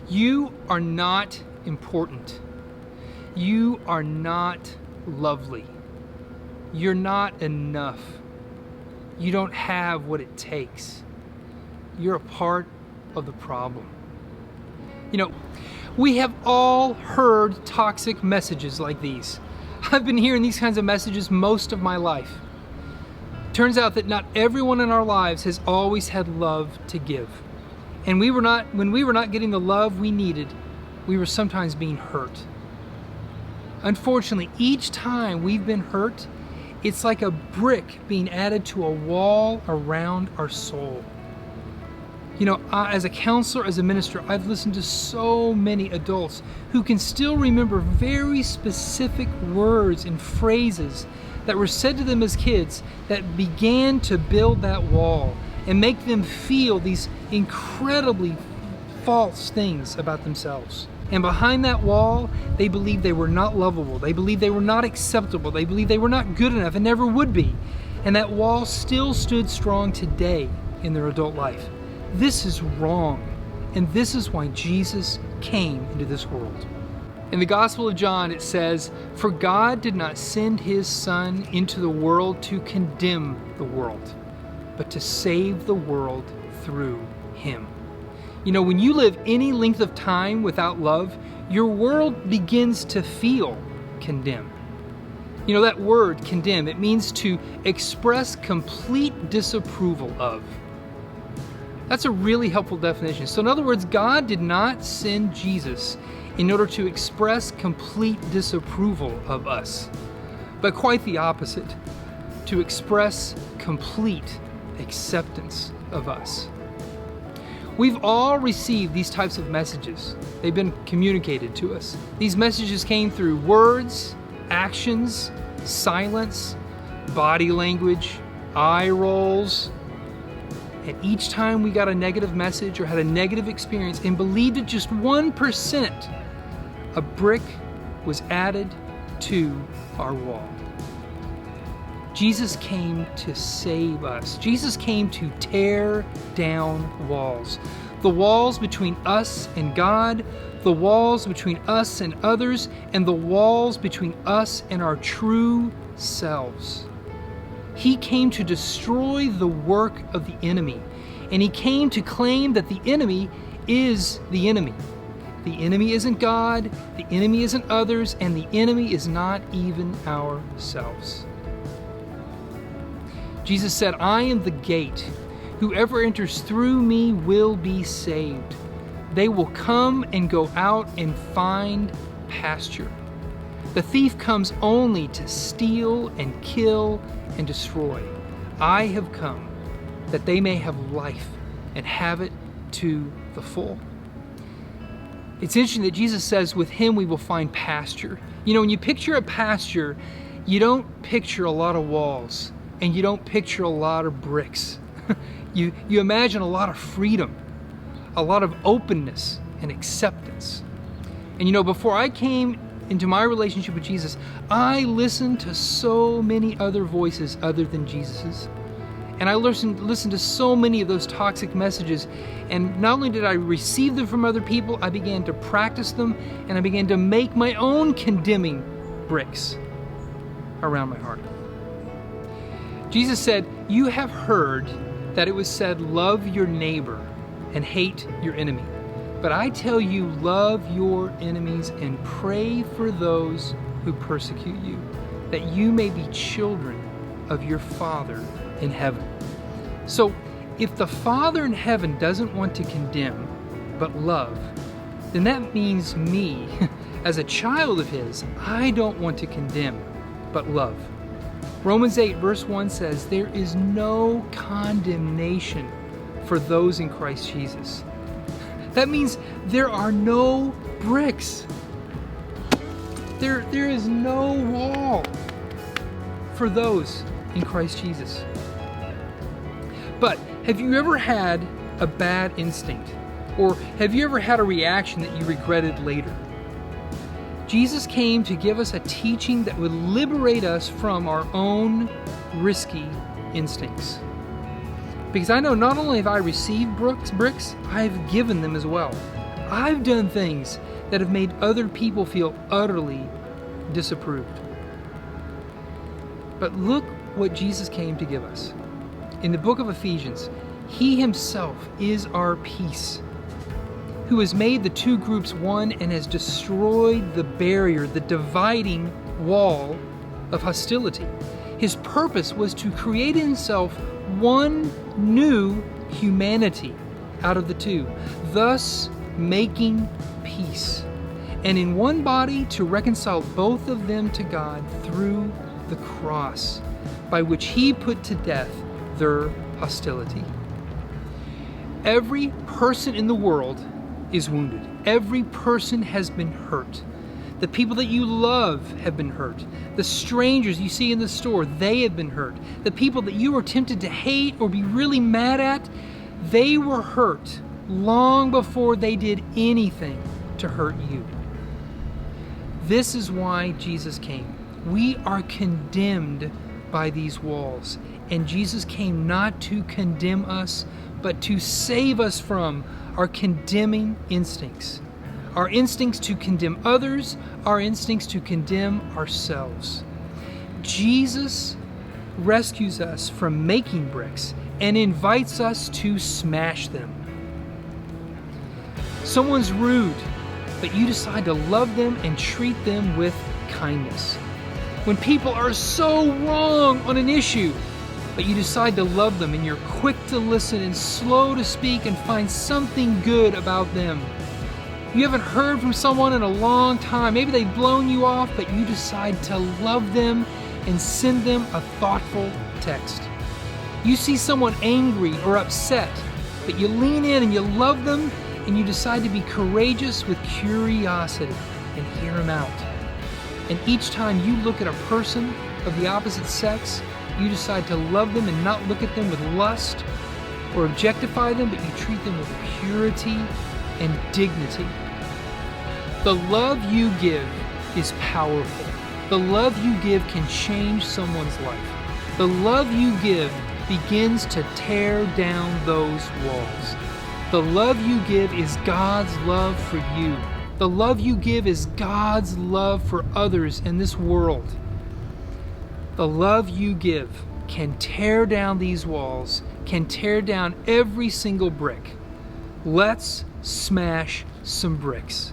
You are not important. You are not lovely. You're not enough. You don't have what it takes. You're a part of the problem. You know, we have all heard toxic messages like these. I've been hearing these kinds of messages most of my life. Turns out that not everyone in our lives has always had love to give. And when we were not getting the love we needed, we were sometimes being hurt. Unfortunately, each time we've been hurt, it's like a brick being added to a wall around our soul. You know, as a counselor, as a minister, I've listened to so many adults who can still remember very specific words and phrases that were said to them as kids that began to build that wall and make them feel these incredibly false things about themselves. And behind that wall, they believed they were not lovable. They believed they were not acceptable. They believed they were not good enough and never would be. And that wall still stood strong today in their adult life. This is wrong. And this is why Jesus came into this world. In the Gospel of John, it says, "For God did not send his Son into the world to condemn the world, but to save the world through him." You know, when you live any length of time without love, your world begins to feel condemned. You know, that word, condemn, it means to express complete disapproval of. That's a really helpful definition. So in other words, God did not send Jesus in order to express complete disapproval of us, but quite the opposite, to express complete acceptance of us. We've all received these types of messages. They've been communicated to us. These messages came through words, actions, silence, body language, eye rolls. And each time we got a negative message or had a negative experience and believed it just 1%, a brick was added to our wall. Jesus came to save us. Jesus came to tear down walls. The walls between us and God, the walls between us and others, and the walls between us and our true selves. He came to destroy the work of the enemy, and he came to claim that the enemy is the enemy. The enemy isn't God, the enemy isn't others, and the enemy is not even ourselves. Jesus said, "I am the gate. Whoever enters through me will be saved. They will come and go out and find pasture. The thief comes only to steal and kill and destroy. I have come that they may have life and have it to the full." It's interesting that Jesus says with him we will find pasture. You know, when you picture a pasture, you don't picture a lot of walls and you don't picture a lot of bricks. You imagine a lot of freedom, a lot of openness and acceptance. And you know, before I came into my relationship with Jesus, I listened to so many other voices other than Jesus's. And I listened to so many of those toxic messages. And not only did I receive them from other people, I began to practice them, and I began to make my own condemning bricks around my heart. Jesus said, "You have heard that it was said, 'Love your neighbor and hate your enemy.' But I tell you, love your enemies and pray for those who persecute you, that you may be children of your Father in heaven." So, if the Father in heaven doesn't want to condemn, but love, then that means me, as a child of his, I don't want to condemn, but love. Romans 8 verse 1 says, "There is no condemnation for those in Christ Jesus." That means there are no bricks. There is no wall for those in Christ Jesus. But have you ever had a bad instinct? Or have you ever had a reaction that you regretted later? Jesus came to give us a teaching that would liberate us from our own risky instincts. Because I know not only have I received bricks, I've given them as well. I've done things that have made other people feel utterly disapproved. But look what Jesus came to give us. In the book of Ephesians, He Himself is our peace, who has made the two groups one and has destroyed the barrier, the dividing wall of hostility. His purpose was to create in Himself one new humanity out of the two, thus making peace, and in one body to reconcile both of them to God through the cross, by which He put to death their hostility. Every person in the world is wounded. Every person has been hurt. The people that you love have been hurt. The strangers you see in the store, they have been hurt. The people that you were tempted to hate or be really mad at, they were hurt long before they did anything to hurt you. This is why Jesus came. We are condemned by these walls, and Jesus came not to condemn us, but to save us from our condemning instincts. Our instincts to condemn others, our instincts to condemn ourselves. Jesus rescues us from making bricks and invites us to smash them. Someone's rude, but you decide to love them and treat them with kindness. When people are so wrong on an issue, but you decide to love them and you're quick to listen and slow to speak and find something good about them. You haven't heard from someone in a long time. Maybe they've blown you off, but you decide to love them and send them a thoughtful text. You see someone angry or upset, but you lean in and you love them and you decide to be courageous with curiosity and hear them out. And each time you look at a person of the opposite sex, you decide to love them and not look at them with lust or objectify them, but you treat them with purity and dignity. The love you give is powerful. The love you give can change someone's life. The love you give begins to tear down those walls. The love you give is God's love for you. The love you give is God's love for others in this world. The love you give can tear down these walls, can tear down every single brick. Let's smash some bricks.